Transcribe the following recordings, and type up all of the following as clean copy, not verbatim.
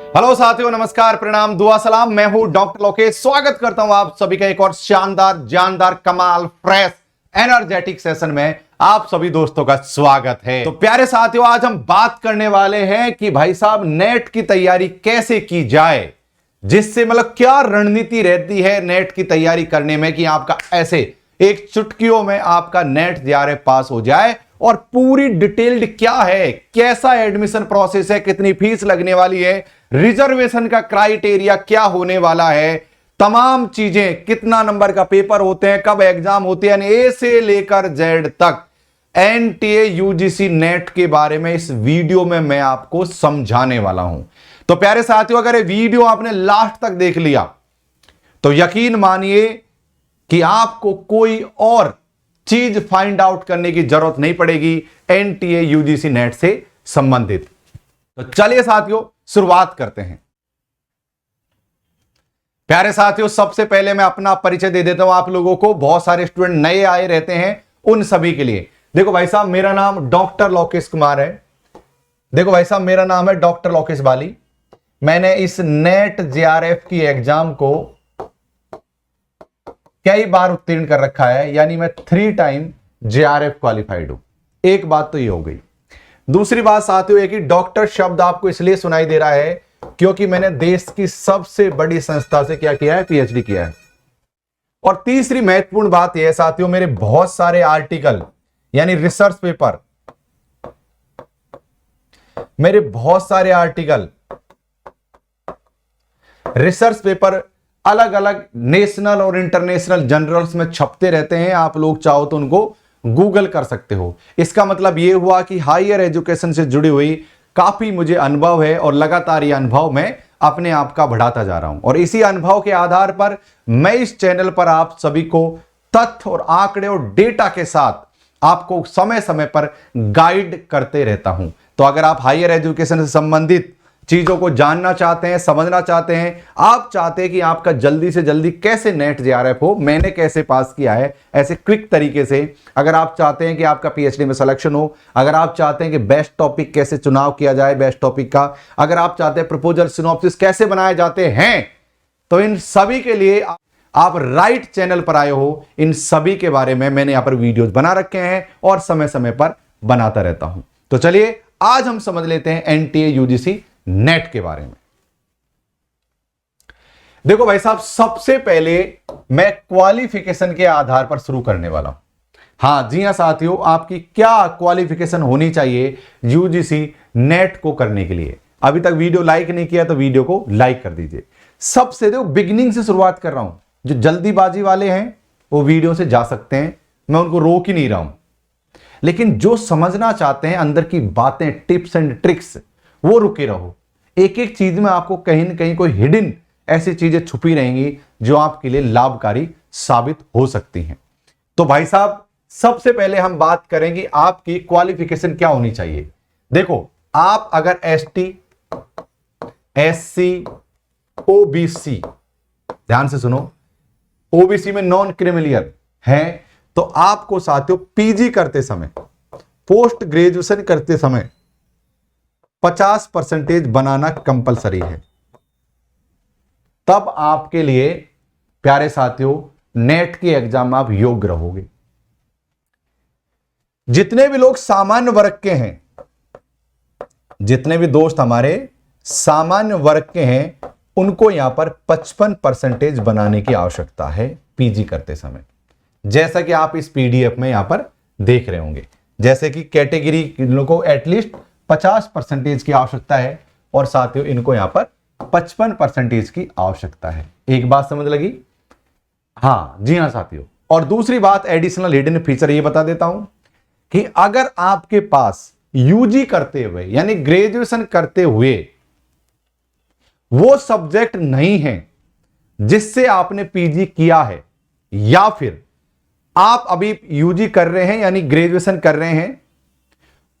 Hello साथियों, नमस्कार, प्रणाम, दुआ सलाम। मैं हूं डॉक्टर लोकेश। स्वागत करता हूं आप सभी का एक और शानदार, जानदार, कमाल, फ्रेश, एनर्जेटिक सेशन में आप सभी दोस्तों का स्वागत है। तो प्यारे साथियों, आज हम बात करने वाले हैं कि भाई साहब नेट की तैयारी कैसे की जाए, जिससे मतलब क्या रणनीति रहती है नेट की तैयारी करने में कि आपका ऐसे एक चुटकियों में आपका नेट जेआरएफ पास हो जाए। और पूरी डिटेल्ड क्या है, कैसा एडमिशन प्रोसेस है, कितनी फीस लगने वाली है, रिजर्वेशन का क्राइटेरिया क्या होने वाला है, तमाम चीजें, कितना नंबर का पेपर होते हैं, कब एग्जाम होते हैं, ए से लेकर जेड तक एनटीए यूजीसी नेट के बारे में इस वीडियो में मैं आपको समझाने वाला हूं। तो प्यारे साथियों, अगर ये वीडियो आपने लास्ट तक देख लिया तो यकीन मानिए कि आपको कोई और चीज फाइंड आउट करने की जरूरत नहीं पड़ेगी एनटीए यूजीसी नेट से संबंधित। तो चलिए साथियों, शुरुआत करते हैं। प्यारे साथियों, सबसे पहले मैं अपना परिचय दे देता हूं आप लोगों को। बहुत सारे स्टूडेंट नए आए रहते हैं, उन सभी के लिए। देखो भाई साहब, मेरा नाम डॉक्टर लोकेश कुमार है। देखो भाई साहब, मेरा नाम है डॉक्टर लोकेश बाली। मैंने इस नेट जेआरएफ की एग्जाम को कई बार उत्तीर्ण कर रखा है, यानी मैं 3 टाइम जेआरएफ क्वालिफाइड हूं। एक बात तो ये हो गई। दूसरी बात साथियों, एक ही डॉक्टर शब्द आपको इसलिए सुनाई दे रहा है क्योंकि मैंने देश की सबसे बड़ी संस्था से क्या किया है, पीएचडी किया है। और तीसरी महत्वपूर्ण बात यह है साथियों, मेरे बहुत सारे आर्टिकल यानी रिसर्च पेपर, मेरे बहुत सारे आर्टिकल रिसर्च पेपर अलग अलग नेशनल और इंटरनेशनल जर्नल्स में छपते रहते हैं। आप लोग चाहो तो उनको गूगल कर सकते हो। इसका मतलब यह हुआ कि हायर एजुकेशन से जुड़ी हुई काफी मुझे अनुभव है और लगातार यह अनुभव मैं अपने आप का बढ़ाता जा रहा हूं। और इसी अनुभव के आधार पर मैं इस चैनल पर आप सभी को तथ्य और आंकड़े और डेटा के साथ आपको समय समय पर गाइड करते रहता हूं। तो अगर आप हायर एजुकेशन से संबंधित चीजों को जानना चाहते हैं, समझना चाहते हैं, आप चाहते हैं कि आपका जल्दी से जल्दी कैसे नेट जेआरएफ हो, मैंने कैसे पास किया है ऐसे क्विक तरीके से, अगर आप चाहते हैं कि आपका पीएचडी में सिलेक्शन हो, अगर आप चाहते हैं कि बेस्ट टॉपिक कैसे चुनाव किया जाए बेस्ट टॉपिक का, अगर आप चाहते हैं प्रपोजल सिनॉप्सिस कैसे बनाए जाते हैं, तो इन सभी के लिए आप राइट चैनल पर आए हो। इन सभी के बारे में मैंने यहां पर वीडियोज बना रखे हैं और समय समय पर बनाता रहता हूं। तो चलिए आज हम समझ लेते हैं एनटीए यूजीसी नेट के बारे में। देखो भाई साहब, सबसे पहले मैं क्वालिफिकेशन के आधार पर शुरू करने वाला हूं। हां जी हां साथियों, आपकी क्या क्वालिफिकेशन होनी चाहिए यूजीसी नेट को करने के लिए। अभी तक वीडियो लाइक नहीं किया तो वीडियो को लाइक कर दीजिए। सबसे देखो बिगिनिंग से शुरुआत कर रहा हूं। जो जल्दीबाजी वाले हैं वो वीडियो से जा सकते हैं, मैं उनको रोक ही नहीं रहा हूं। लेकिन जो समझना चाहते हैं अंदर की बातें, टिप्स एंड ट्रिक्स, वो रुके रहो। एक एक चीज में आपको कहीं ना कहीं कोई हिडन ऐसी चीजें छुपी रहेंगी जो आपके लिए लाभकारी साबित हो सकती हैं। तो भाई साहब, सबसे पहले हम बात करेंगे आपकी क्वालिफिकेशन क्या होनी चाहिए। देखो, आप अगर एसटी, एससी, ओबीसी, ध्यान से सुनो, ओबीसी में नॉन क्रिमिलियर है तो आपको साथियों पीजी करते समय, पोस्ट ग्रेजुएशन करते समय 50% बनाना कंपलसरी है। तब आपके लिए प्यारे साथियों नेट की एग्जाम में आप योग्य रहोगे। जितने भी लोग सामान्य वर्ग के हैं, जितने भी दोस्त हमारे सामान्य वर्ग के हैं, उनको यहां पर 55% बनाने की आवश्यकता है पीजी करते समय। जैसा कि आप इस पीडीएफ में यहां पर देख रहे होंगे, जैसे कि कैटेगरी को एटलीस्ट 50% की आवश्यकता है और साथियों इनको यहां पर 55% की आवश्यकता है। एक बात समझ लगी? हां जी हां साथियों। और दूसरी बात, एडिशनल हिडन फीचर ये बता देता हूं कि अगर आपके पास यूजी करते हुए यानी ग्रेजुएशन करते हुए वो सब्जेक्ट नहीं है जिससे आपने पीजी किया है, या फिर आप अभी यूजी कर रहे हैं यानी ग्रेजुएशन कर रहे हैं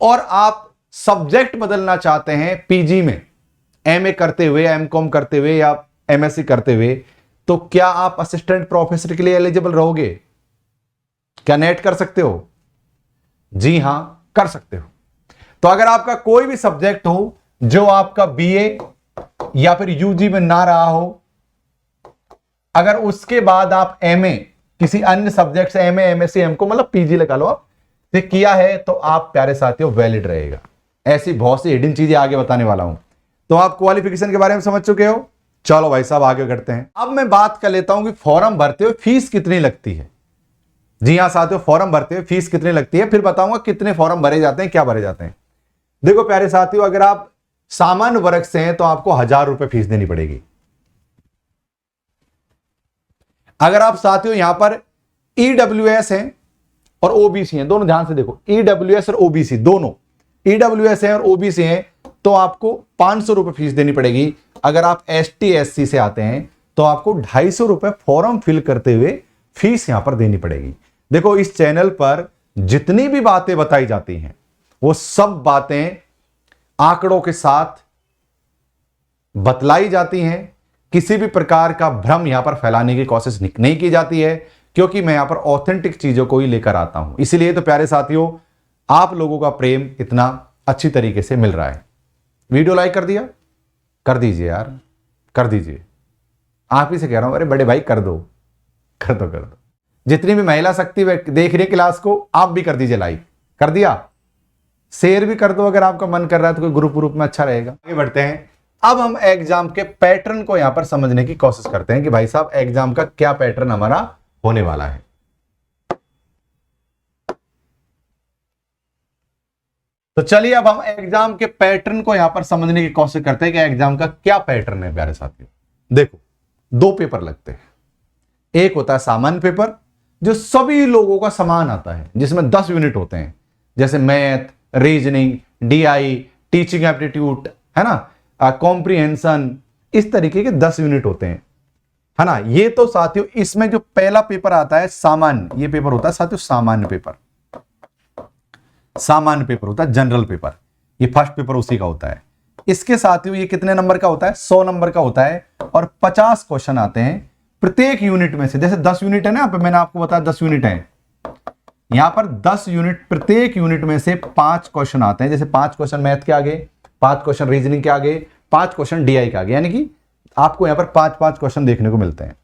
और आप सब्जेक्ट बदलना चाहते हैं पीजी में, एमए करते हुए, एमकॉम करते हुए या एमएससी करते हुए, तो क्या आप असिस्टेंट प्रोफेसर के लिए एलिजिबल रहोगे? क्या नेट कर सकते हो? जी हां, कर सकते हो। तो अगर आपका कोई भी सब्जेक्ट हो जो आपका बीए या फिर यूजी में ना रहा हो, अगर उसके बाद आप एमए किसी अन्य सब्जेक्ट से एमए एमएससी एमको मतलब पीजी लगा लो आप से किया है तो आप प्यारे साथियों वैलिड रहेगा। ऐसी बहुत सी हिडन चीजें आगे बताने वाला हूं। तो आप क्वालिफिकेशन के बारे में समझ चुके हो। चलो भाई साहब आगे करते हैं। अब मैं बात कर लेता हूं कि फॉर्म भरते हुए फीस कितनी लगती है। जी हां साथियों, फॉर्म भरते हुए फीस कितनी लगती है, फिर बताऊंगा कितने फॉर्म भरे जाते हैं, क्या भरे जाते हैं। देखो प्यारे साथियों, अगर आप सामान्य वर्ग से हैं तो आपको 1000 रुपए फीस देनी पड़ेगी। अगर आप साथियों यहां पर ईडब्ल्यूएस हैं और ओबीसी हैं, दोनों ध्यान से देखो, ईडब्ल्यूएस और ओबीसी दोनों, ईडब्ल्यूएस हैं और ओबीसी हैं तो आपको 500 रुपए फीस देनी पड़ेगी। अगर आप एसटी एससी से आते हैं तो आपको 250 रुपए फॉर्म फिल करते हुए फीस यहां पर देनी पड़ेगी। देखो इस चैनल पर जितनी भी बातें बताई जाती हैं वो सब बातें आंकड़ों के साथ बतलाई जाती हैं। किसी भी प्रकार का भ्रम यहां पर फैलाने की कोशिश नहीं की जाती है, क्योंकि मैं यहां पर ऑथेंटिक चीजों को ही लेकर आता हूं। इसीलिए तो प्यारे साथियों आप लोगों का प्रेम इतना अच्छी तरीके से मिल रहा है। वीडियो लाइक कर दिया, कर दीजिए यार, कर दीजिए। आप ही से कह रहा हूं, अरे बड़े भाई कर दो, कर दो, कर दो। जितनी भी महिला शक्ति देख रही है क्लास को, आप भी कर दीजिए लाइक। कर दिया, शेयर भी कर दो अगर आपका मन कर रहा है तो, कोई ग्रुप में अच्छा रहेगा। आगे बढ़ते हैं। अब हम एग्जाम के पैटर्न को यहां पर समझने की कोशिश करते हैं कि भाई साहब एग्जाम का क्या पैटर्न हमारा होने वाला है। तो चलिए अब हम एग्जाम के पैटर्न को यहां पर समझने की कोशिश करते हैं कि एग्जाम का क्या पैटर्न है। प्यारे साथियों देखो, 2 पेपर लगते हैं। एक होता है सामान्य पेपर जो सभी लोगों का समान आता है, जिसमें 10 यूनिट होते हैं, जैसे math, reasoning, DI, teaching aptitude, है ना, कॉम्प्रिहेंशन, इस तरीके के 10 यूनिट होते हैं, है ना। ये तो साथियों इसमें जो पहला पेपर आता है सामान्य, ये पेपर होता है साथियों सामान्य पेपर। सामान्य पेपर होता है जनरल पेपर, ये फर्स्ट पेपर उसी का होता है। इसके साथियों ये कितने नंबर का होता है, 100 नंबर का होता है और 50 क्वेश्चन आते हैं प्रत्येक यूनिट में से। जैसे 10 यूनिट है ना, यहाँ पे मैंने आपको बताया 10 यूनिट है, यहां पर 10 यूनिट, प्रत्येक यूनिट में से 5 क्वेश्चन आते हैं। जैसे 5 क्वेश्चन मैथ के आगे, 5 क्वेश्चन रीजनिंग के आगे, 5 क्वेश्चन डीआई के आगे, यानी कि आपको यहां पर 5-5 क्वेश्चन देखने को मिलते हैं।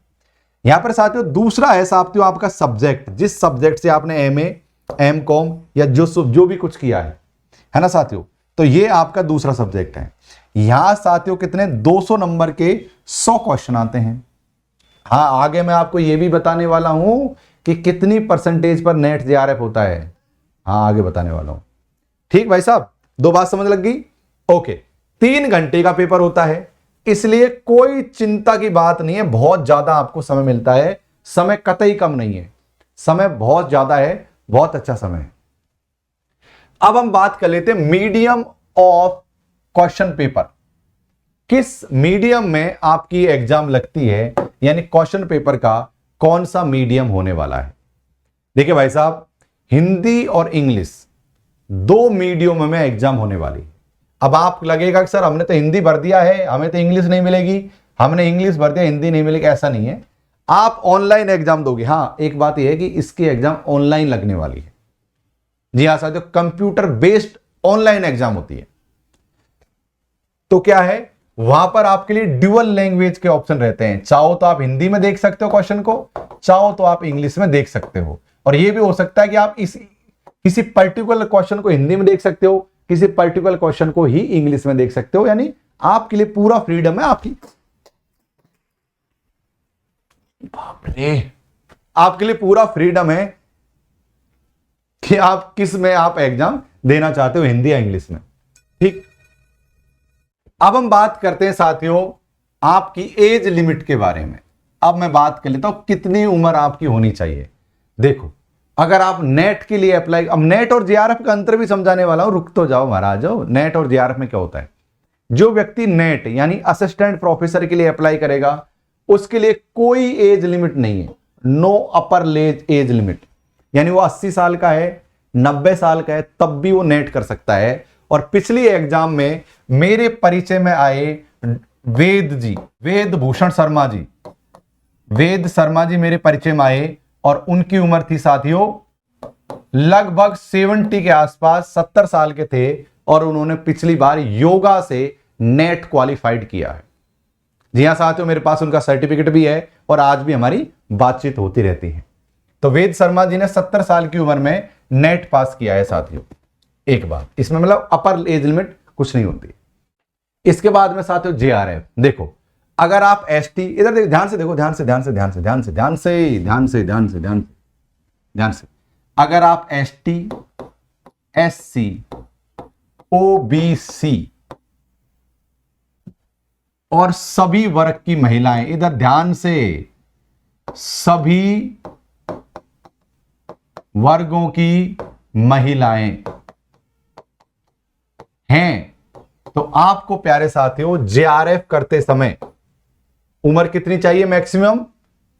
यहां पर साथियों दूसरा है साथियों आपका सब्जेक्ट, जिस सब्जेक्ट से आपने एमए, एमकॉम या जो भी कुछ किया है ना साथियों, तो ये आपका दूसरा सब्जेक्ट है। यहां साथियों कितने 200 नंबर के 100 क्वेश्चन आते हैं। हाँ, आगे मैं आपको यह भी बताने वाला हूं कि कितनी परसेंटेज पर नेट जेआरएफ होता है। हाँ, आगे बताने वाला हूं। ठीक भाई साहब, 2 बात समझ लग गई। ओके, 3 घंटे का पेपर होता है, इसलिए कोई चिंता की बात नहीं है, बहुत ज्यादा आपको समय मिलता है। समय कतई कम नहीं है, समय बहुत ज्यादा है, बहुत अच्छा समय है। अब हम बात कर लेते हैं मीडियम ऑफ क्वेश्चन पेपर। किस मीडियम में आपकी एग्जाम लगती है, यानी क्वेश्चन पेपर का कौन सा मीडियम होने वाला है। देखिए भाई साहब, हिंदी और इंग्लिश 2 मीडियम में एग्जाम होने वाली। अब आप लगेगा कि सर हमने तो हिंदी भर दिया है, हमें तो इंग्लिश नहीं मिलेगी, हमने इंग्लिश भर दिया हिंदी नहीं मिलेगी। ऐसा नहीं है, आप ऑनलाइन एग्जाम दोगे। हाँ, एक बात यह है कि इसकी एग्जाम ऑनलाइन लगने वाली है। जी हाँ साथियों, कंप्यूटर बेस्ड ऑनलाइन एग्जाम होती है। तो क्या है, वहां पर आपके लिए ड्यूअल लैंग्वेज के ऑप्शन रहते हैं। चाहो तो आप हिंदी में देख सकते हो क्वेश्चन को, चाहो तो आप इंग्लिश में देख सकते हो। और यह भी हो सकता है कि आप किसी पर्टिकुलर क्वेश्चन को हिंदी में देख सकते हो, किसी पर्टिकुलर क्वेश्चन को ही इंग्लिश में देख सकते हो। यानी आपके लिए पूरा फ्रीडम है, आपके लिए पूरा फ्रीडम है कि आप किस में आप एग्जाम देना चाहते हो, हिंदी या इंग्लिश में। ठीक, अब हम बात करते हैं साथियों आपकी एज लिमिट के बारे में। अब मैं बात कर लेता हूं कितनी उम्र आपकी होनी चाहिए। देखो, अगर आप नेट के लिए अप्लाई, अब नेट और जेआरएफ का अंतर भी समझाने वाला हूं, रुक तो जाओ महाराज। नेट और जेआरएफ में क्या होता है, जो व्यक्ति नेट यानी असिस्टेंट प्रोफेसर के लिए अप्लाई करेगा उसके लिए कोई एज लिमिट नहीं है, नो अपर एज लिमिट। यानी वो 80 साल का है, 90 साल का है, तब भी वो नेट कर सकता है। और पिछली एग्जाम में मेरे परिचय में आए वेद भूषण शर्मा जी, वेद शर्मा जी मेरे परिचय में आए और उनकी उम्र थी साथियों लगभग 70 के आसपास, 70 साल के थे और उन्होंने पिछली बार योगा से नेट क्वालिफाइड किया है। जी हाँ साथियों, मेरे पास उनका सर्टिफिकेट भी है और आज भी हमारी बातचीत होती रहती है। तो वेद शर्मा जी ने 70 साल की उम्र में नेट पास किया है साथियों। एक बार इसमें मतलब अपर एज लिमिट कुछ नहीं होती। इसके बाद में साथियों जेआरएफ, देखो अगर आप एसटी, इधर देखो, ध्यान से देखो, ध्यान से ध्यान से ध्यान से ध्यान से ध्यान से ध्यान से ध्यान से ध्यान से ध्यान से, अगर आप एसटी, एससी, ओबीसी और सभी वर्ग की महिलाएं, इधर ध्यान से, सभी वर्गों की महिलाएं हैं, तो आपको प्यारे साथियों जेआरएफ करते समय उम्र कितनी चाहिए? मैक्सिमम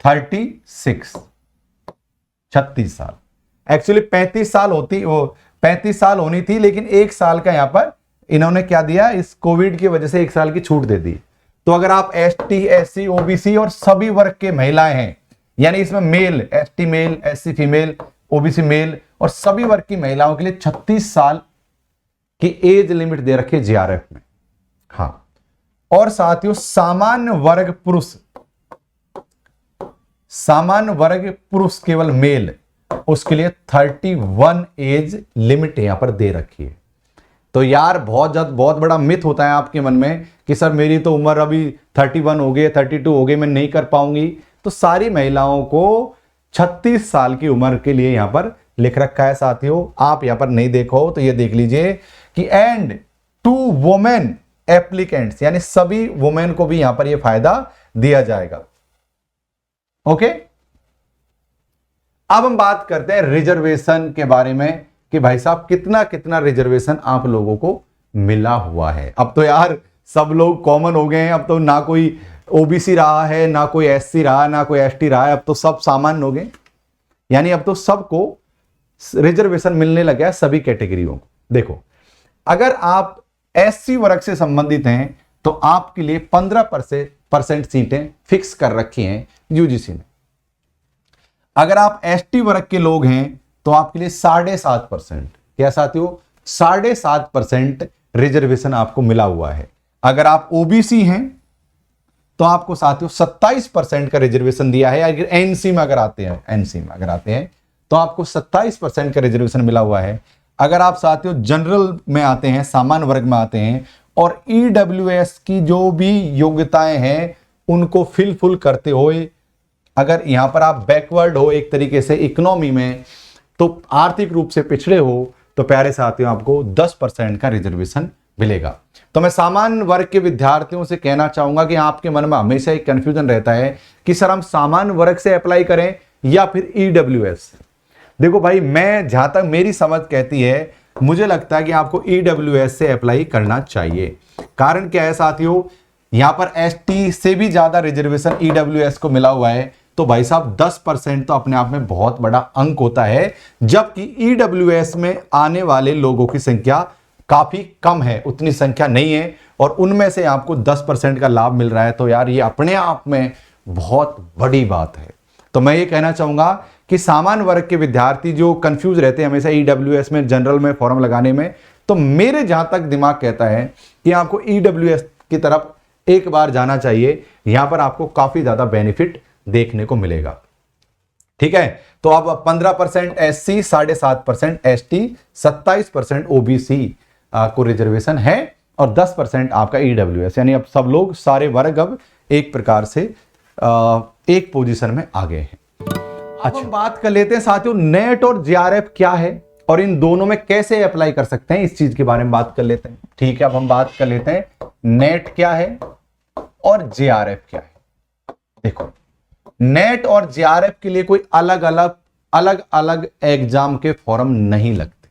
36 साल। एक्चुअली 35 साल होती, वो 35 साल होनी थी, लेकिन एक साल का यहां पर इन्होंने क्या दिया, इस कोविड की वजह से एक साल की छूट दे दी। तो अगर आप एसटी, एससी, ओबीसी और सभी वर्ग के महिलाएं हैं, यानी इसमें male, ST male, SC female, OBC male और सभी वर्ग की महिलाओं के लिए 36 साल की एज लिमिट दे रखी है जेआरएफ में। हां, और साथियों सामान्य वर्ग पुरुष केवल मेल, उसके लिए 31 एज लिमिट यहां पर दे रखी है। तो यार बहुत बड़ा मिथ होता है आपके मन में कि सर मेरी तो उम्र अभी 31 हो गई, 32 हो गई, मैं नहीं कर पाऊंगी। तो सारी महिलाओं को 36 साल की उम्र के लिए यहां पर लिख रखा है साथियों। आप यहां पर नहीं देखो तो ये देख लीजिए कि एंड टू वुमेन एप्लीकेंट्स, यानी सभी वुमेन को भी यहां पर यह फायदा दिया जाएगा। ओके, अब हम बात करते हैं रिजर्वेशन के बारे में कि भाई साहब कितना कितना रिजर्वेशन आप लोगों को मिला हुआ है। अब तो यार सब लोग कॉमन हो गए हैं, अब तो ना कोई ओबीसी रहा है, ना कोई एससी रहा, ना कोई एसटी रहा है, अब तो सब सामान्य हो गए। यानी अब तो सबको रिजर्वेशन मिलने लगा है, सभी कैटेगरियों को। देखो अगर आप एससी वर्ग से संबंधित हैं तो आपके लिए 15% सीटें फिक्स कर रखी हैं यूजीसी ने। अगर आप एसटी वर्ग के लोग हैं तो आपके लिए 7.5%, क्या साथियों, 7.5% रिजर्वेशन आपको मिला हुआ है। अगर आप ओबीसी हैं तो आपको साथियों 27% का रिजर्वेशन दिया है। अगर एनसी में अगर आते हैं तो आपको 27% का रिजर्वेशन मिला हुआ है। अगर आप साथियों जनरल में आते हैं, सामान्य वर्ग में आते हैं और ईडब्ल्यूएस की जो भी योग्यताएं हैं उनको फुल करते हुए, अगर यहां पर आप बैकवर्ड हो एक तरीके से इकोनॉमी में, तो आर्थिक रूप से पिछड़े हो, तो प्यारे साथियों आपको 10% का रिजर्वेशन मिलेगा। तो मैं सामान्य वर्ग के विद्यार्थियों से कहना चाहूंगा कि आपके मन में हमेशा एक कंफ्यूजन रहता है कि सर हम सामान्य वर्ग से अप्लाई करें या फिर ईडब्ल्यूएस। देखो भाई, मैं जहां तक मेरी समझ कहती है, मुझे लगता है कि आपको ईडब्ल्यूएस से अप्लाई करना चाहिए। कारण क्या है साथियों, यहां पर एसटी से भी ज्यादा रिजर्वेशन ईडब्ल्यूएस को मिला हुआ है। तो भाई साहब 10% तो अपने आप में बहुत बड़ा अंक होता है, जबकि ईडब्ल्यूएस में आने वाले लोगों की संख्या काफी कम है, उतनी संख्या नहीं है, और उनमें से आपको 10% का लाभ मिल रहा है। तो यार ये अपने आप में बहुत बड़ी बात है। तो मैं ये कहना चाहूंगा कि सामान्य वर्ग के विद्यार्थी जो कंफ्यूज रहते हैं हमेशा ईडब्ल्यूएस में, जनरल में फॉर्म लगाने में, तो मेरे जहां तक दिमाग कहता है कि आपको ईडब्ल्यूएस की तरफ एक बार जाना चाहिए। यहां पर आपको काफी ज्यादा बेनिफिट देखने को मिलेगा। ठीक है, तो अब 15% एससी, 7.5% एसटी, 27% ओबीसी को रिजर्वेशन है और 10% आपका ईडब्ल्यूएस, यानी अब सब लोग, सारे वर्ग अब एक प्रकार से एक पोजीशन में आ गए हैं। अच्छा, हम बात कर लेते हैं साथियों नेट और जेआरएफ क्या है और इन दोनों में कैसे अप्लाई कर सकते हैं, इस चीज के बारे में बात कर लेते हैं। ठीक है, अब हम बात कर लेते हैं नेट क्या है और जेआरएफ क्या है। देखो, नेट और जेआरएफ के लिए कोई अलग अलग एग्जाम के फॉर्म नहीं लगते,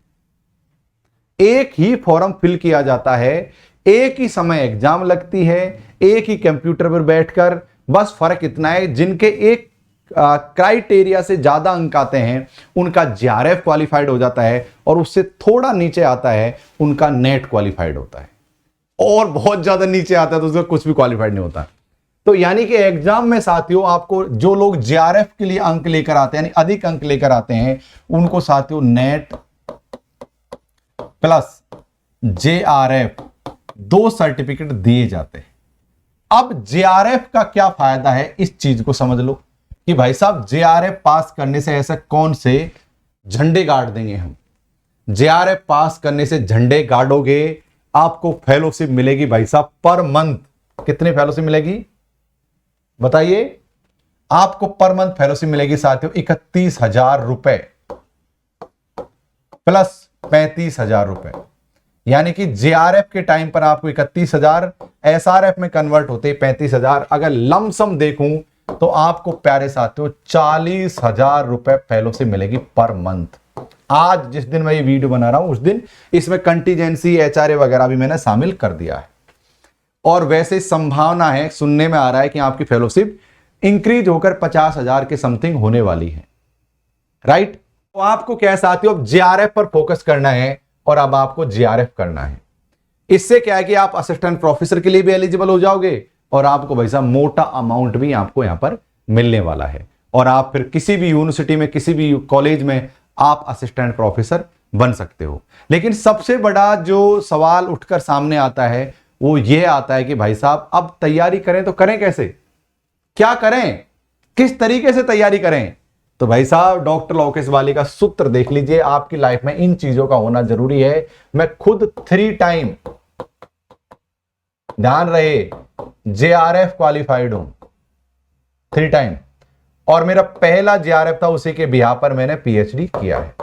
एक ही फॉर्म फिल किया जाता है, एक ही समय एग्जाम लगती है, एक ही कंप्यूटर पर बैठकर। बस फर्क इतना है, जिनके एक क्राइटेरिया से ज्यादा अंक आते हैं उनका जेआरएफ क्वालिफाइड हो जाता है, और उससे थोड़ा नीचे आता है उनका नेट क्वालिफाइड होता है, और बहुत ज्यादा नीचे आता है तो उसका कुछ भी क्वालिफाइड नहीं होता। तो यानी कि एग्जाम में साथियों आपको जो लोग जेआरएफ के लिए अंक लेकर आते हैं, यानी अधिक अंक लेकर आते हैं, उनको साथियों नेट प्लस जेआरएफ 2 सर्टिफिकेट दिए जाते हैं। अब जेआरएफ का क्या फायदा है, इस चीज को समझ लो कि भाई साहब जेआरएफ पास करने से ऐसा कौन से झंडे गाड़ देंगे हम। जेआरएफ पास करने से झंडे गाड़ोगे, आपको फेलोशिप मिलेगी भाई साहब पर मंथ। कितनी फेलोशिप मिलेगी बताइए? आपको पर मंथ फेलोशिप मिलेगी साथियों 31,000 रुपए प्लस 35,000 रुपए। यानी कि जेआरएफ के टाइम पर आपको 31,000, एसआरएफ में कन्वर्ट होते 35,000। अगर लमसम देखूं तो आपको प्यारे साथियों 40,000 रुपए फेलोशिप मिलेगी पर मंथ। आज जिस दिन मैं ये वीडियो बना रहा हूं उस दिन इसमें कंटीजेंसी एचआरए वगैरह भी मैंने शामिल कर दिया है। और वैसे संभावना है, सुनने में आ रहा है कि आपकी फेलोशिप इंक्रीज होकर 50,000 के समथिंग होने वाली है। राइट? तो आपको क्या साथियों, अब जेआरएफ पर फोकस करना है और अब आपको जेआरएफ करना है। इससे क्या है कि आप असिस्टेंट प्रोफेसर के लिए भी एलिजिबल हो जाओगे और आपको भाई साहब मोटा अमाउंट भी आपको यहां पर मिलने वाला है। और आप फिर किसी भी यूनिवर्सिटी में, किसी भी कॉलेज में आप असिस्टेंट प्रोफेसर बन सकते हो। लेकिन सबसे बड़ा जो सवाल उठकर सामने आता है वो ये आता है कि भाई साहब अब तैयारी करें तो करें कैसे, क्या करें, किस तरीके से तैयारी करें? तो भाई साहब डॉक्टर लोकेश वाली का सूत्र देख लीजिए। आपकी लाइफ में इन चीजों का होना जरूरी है। मैं खुद 3 टाइम, ध्यान रहे, जेआरएफ क्वालिफाइड हूं 3 टाइम, और मेरा पहला जेआरएफ था, उसी के बिहार पर मैंने पीएचडी किया है।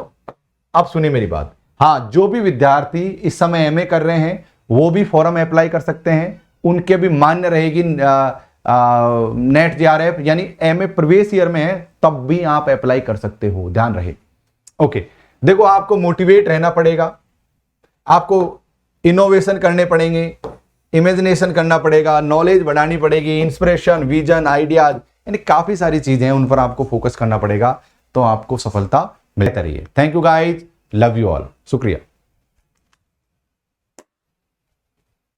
अब सुनिए मेरी बात। हां, जो भी विद्यार्थी इस समय एमए कर रहे हैं वो भी फॉर्म अप्लाई कर सकते हैं। उनके भी मान्य रहेगी नेट जेआरएफ, यानी एमए प्रवेश ईयर में है तब भी आप अप्लाई कर सकते हो, ध्यान रहे। ओके, देखो आपको मोटिवेट रहना पड़ेगा, आपको इनोवेशन करने पड़ेंगे, इमेजिनेशन करना पड़ेगा, नॉलेज बढ़ानी पड़ेगी, इंस्पिरेशन, विजन, आइडियाज, यानी काफी सारी चीजें हैं, उन पर आपको फोकस करना पड़ेगा तो आपको सफलता मिलती रही है। Thank you guys, love you all, शुक्रिया।